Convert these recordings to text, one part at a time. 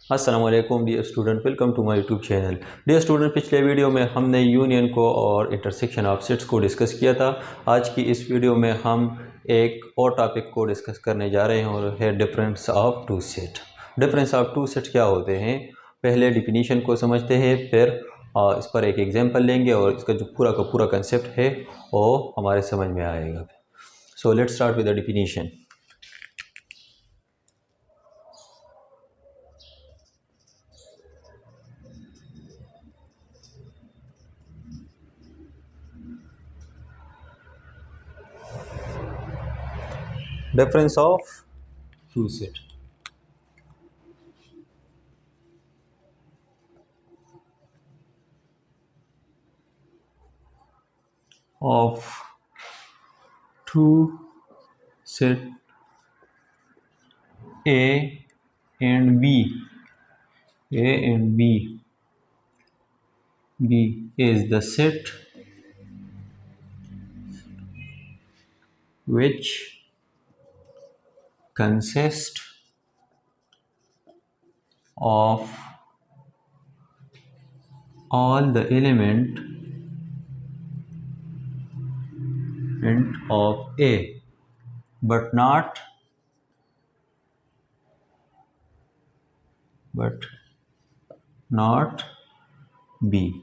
अस्सलाम वालेकुम dear student, welcome to my YouTube channel. Dear student, पिछले वीडियो में हमने यूनियन को और इंटरसेक्शन ऑफ सेट्स को डिस्कस किया था। आज की इस वीडियो में हम एक और टॉपिक को डिस्कस करने जा रहे हैं और है difference of two set. Difference of two set क्या होते हैं, पहले डिफिनीशन को समझते हैं, फिर इस पर एक एग्जांपल लेंगे और इसका जो पूरा का पूरा कंसेप्ट है वो हमारे समझ में आएगा। So let's start with the definition. Difference of two set. Of two set A and B. A and B. B is the set which consists of all the element of A but not B.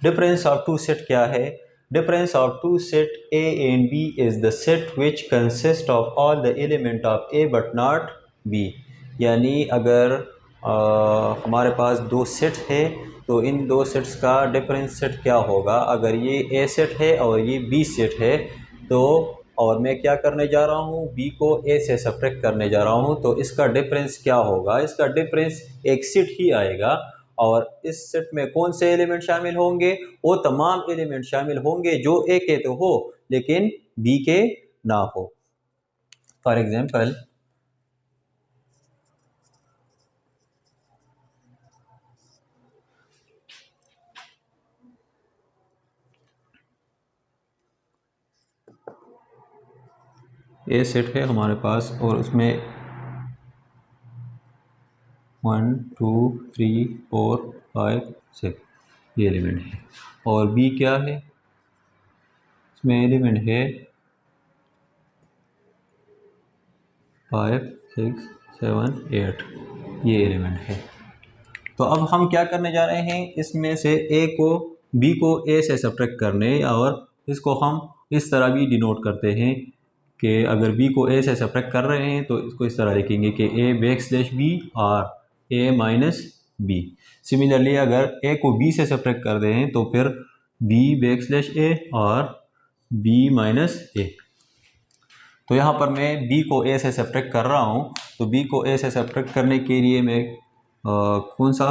Difference of two set क्या है? Difference of two set A and B is the set which consists of all the element of A but not B. यानी अगर हमारे पास दो set है तो इन दो sets का डिफरेंस सेट क्या होगा। अगर ये A सेट है और ये B सेट है तो और मैं क्या करने जा रहा हूँ, B को A से सब्ट्रैक्ट करने जा रहा हूँ, तो इसका डिफरेंस क्या होगा? इसका डिफरेंस एक सेट ही आएगा और इस सेट में कौन से एलिमेंट शामिल होंगे? वो तमाम एलिमेंट शामिल होंगे जो ए के तो हो लेकिन बी के ना हो। फॉर एग्जाम्पल ए सेट है हमारे पास और उसमें 1 2 3 4 5 6 ये एलिमेंट है और बी क्या है, इसमें एलिमेंट है 5 6 7 8 ये एलिमेंट है। तो अब हम क्या करने जा रहे हैं, इसमें से ए को बी को ए से सब्ट्रैक्ट करने, और इसको हम इस तरह भी डिनोट करते हैं कि अगर बी को ए से सब्ट्रैक्ट कर रहे हैं तो इसको इस तरह लिखेंगे कि ए बैकस्लैश बी और ए माइनस बी। सिमिलरली अगर ए को बी से सब्ट्रैक्ट कर रहे हैं तो फिर बी बैकस्लैश ए और बी माइनस ए। तो यहाँ पर मैं b को a से सब्ट्रैक्ट कर रहा हूँ, तो b को a से सब्ट्रैक्ट करने के लिए मैं कौन सा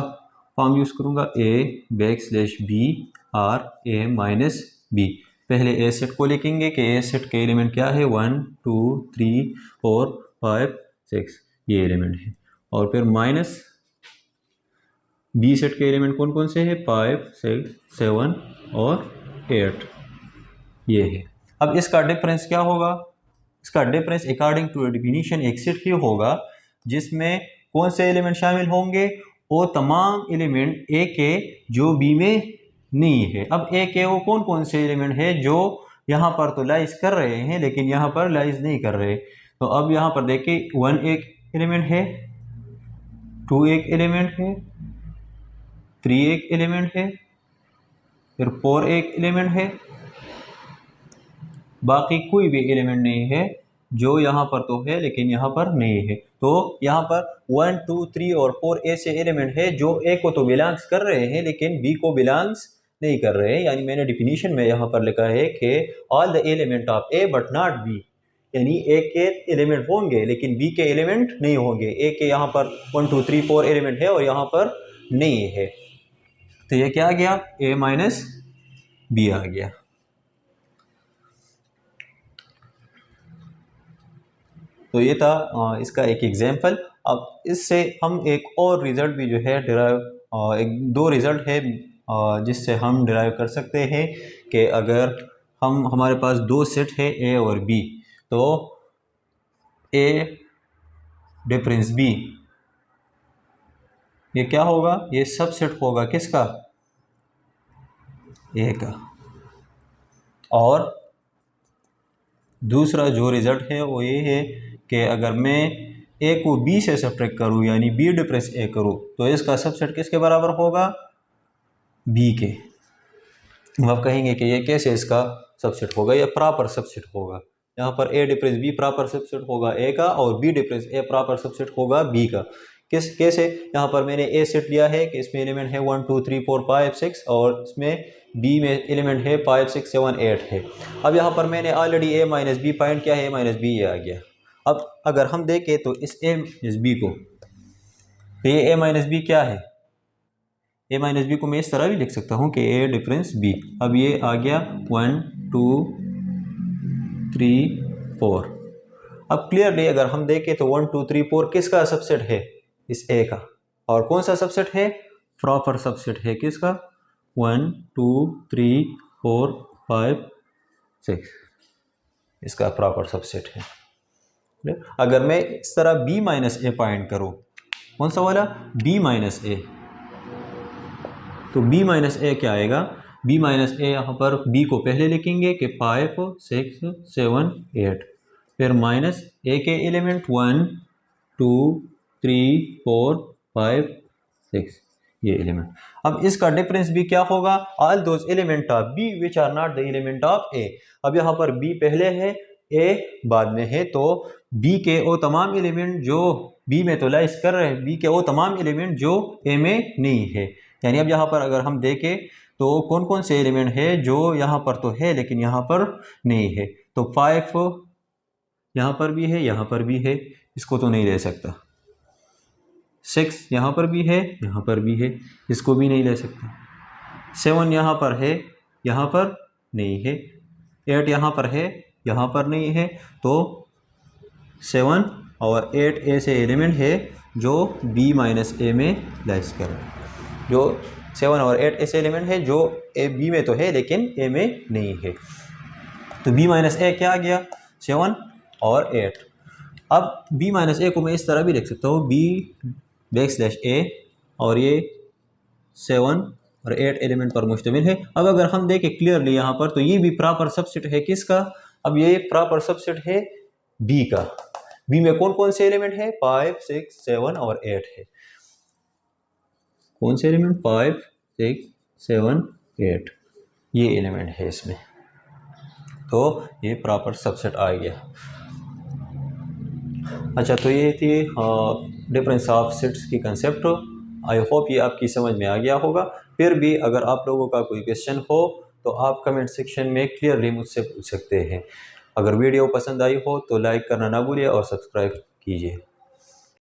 फॉर्म यूज़ करूँगा, a बैकस्लैश b और a माइनस b। पहले a सेट को लिखेंगे कि a सेट के एलिमेंट क्या है, 1 2 3 4 5 6 ये एलिमेंट है, और फिर माइनस b सेट के एलिमेंट कौन कौन से हैं, 5 6 7 और 8 ये है। अब इसका डिफरेंस क्या होगा, इसका डिफरेंस अकॉर्डिंग टू डेफिनेशन एक सेट ही होगा जिसमें कौन से एलिमेंट शामिल होंगे, वो तमाम एलिमेंट ए के जो बी में नहीं है। अब ए के वो कौन कौन से एलिमेंट है जो यहाँ पर तो लाइज कर रहे हैं लेकिन यहाँ पर लाइज नहीं कर रहे। तो अब यहाँ पर देखिए 1 एक एलिमेंट है, 2 एक एलिमेंट है, 3 एक एलिमेंट है, फिर 4 एक एलिमेंट है, बाकी कोई भी एलिमेंट नहीं है जो यहाँ पर तो है लेकिन यहाँ पर नहीं है। तो यहाँ पर 1 2 3 और 4 ऐसे एलिमेंट है जो ए को तो बिलोंग्स कर रहे हैं लेकिन बी को बिलोंग्स नहीं कर रहे हैं। यानी मैंने डिफिनीशन में यहाँ पर लिखा है कि all the element of A but not be, यानी ए के एलिमेंट होंगे लेकिन बी के एलिमेंट नहीं होंगे। ए के यहाँ पर 1 2 3 4 एलिमेंट है और यहाँ पर नहीं है, तो ये क्या आ गया, ए माइनस बी आ गया। तो ये था इसका एक एग्जाम्पल। अब इससे हम एक और रिज़ल्ट भी जो है डिराइव, एक दो रिज़ल्ट है जिससे हम डिराइव कर सकते हैं कि अगर हमारे पास दो सेट है ए और बी, तो ए डिफरेंस बी, ये क्या होगा, ये सबसेट होगा किसका, ए का। और दूसरा जो रिजल्ट है वो ये है कि अगर मैं ए को बी से सब्ट्रैक्ट करूँ यानी बी डिफरेंस ए करूँ तो इसका सबसेट किसके बराबर होगा, बी के। अब कहेंगे कि ये कैसे इसका सबसेट होगा, ये प्रॉपर सबसेट होगा। यहाँ पर ए डिफरेंस बी प्रॉपर सबसेट होगा ए का और बी डिफरेंस ए प्रॉपर सबसेट होगा बी का। किस कैसे, यहाँ पर मैंने ए सेट लिया है कि इसमें एलिमेंट है 1 2 3 4 5 6 और इसमें बी में एलिमेंट है 5 6 7 8 है। अब यहाँ पर मैंने ऑलरेडी ए माइनस बी फाइंड किया है, ए माइनस बी ये आ गया। अब अगर हम देखें तो इस ए माइनस बी को, तो ये ए माइनस बी क्या है, ए माइनस बी को मैं इस तरह भी लिख सकता हूँ कि ए डिफरेंस बी। अब ये आ गया 1 2 3 4। अब क्लियरली अगर हम देखें तो 1 2 3 4 किसका सबसेट है, इस ए का। और कौन सा सबसेट है, प्रॉपर सबसेट है किसका, 1 2 3 4 5 6, इसका प्रॉपर सबसेट है। अगर मैं इस तरह b माइनस ए फाइंड करूँ, कौन सा वाला, b माइनस ए, तो b माइनस ए क्या आएगा, b माइनस ए यहाँ पर b को पहले लिखेंगे कि 5 6 7 8, फिर माइनस ए के एलिमेंट 1 2 3 4 5 6 ये एलिमेंट। अब इसका डिफरेंस भी क्या होगा, all those element of b which are not the element of a। अब यहाँ पर b पहले है a बाद में है, तो b के वो तमाम एलिमेंट जो b में तो लाइस कर रहे हैं, b के वो तमाम एलिमेंट जो a में नहीं है। यानी अब यहाँ पर अगर हम देखें तो कौन कौन से एलिमेंट है जो यहाँ पर तो है लेकिन यहाँ पर नहीं है, तो 5 यहाँ पर भी है, यहाँ पर भी है, इसको तो नहीं ले सकता। 6 यहाँ पर भी है, यहाँ पर भी है, इसको भी नहीं ले सकता। 7 यहाँ पर है, यहाँ पर नहीं है। 8 यहाँ पर है, यहाँ पर नहीं है। तो 7 और 8 ऐसे एलिमेंट है जो b माइनस ए में लाइस कर रहे हैं। जो 7 और 8 ऐसे एलिमेंट है जो ए बी में तो है लेकिन ए में नहीं है। तो b माइनस ए क्या आ गया, 7 और 8। अब b माइनस ए को मैं इस तरह भी लिख सकता हूँ, b बैकस्लैश a, और ये 7 और 8 एलिमेंट पर मुश्तमिल है। अब अगर हम देखें क्लियरली यहाँ पर तो ये भी प्रॉपर सबसेट है किसका, अब ये प्रॉपर सबसेट है b का। b में कौन कौन से एलिमेंट है, 5 6 7 और 8 है। कौन से एलिमेंट, 5 6 7 8 ये एलिमेंट है इसमें, तो ये प्रॉपर सबसेट आ गया। अच्छा, तो ये थी डिफरेंस ऑफ सेट्स की कंसेप्ट। आई होप ये आपकी समझ में आ गया होगा। फिर भी अगर आप लोगों का कोई क्वेश्चन हो तो आप कमेंट सेक्शन में क्लियरली मुझसे पूछ सकते हैं। अगर वीडियो पसंद आई हो तो लाइक करना ना भूलिए और सब्सक्राइब कीजिए।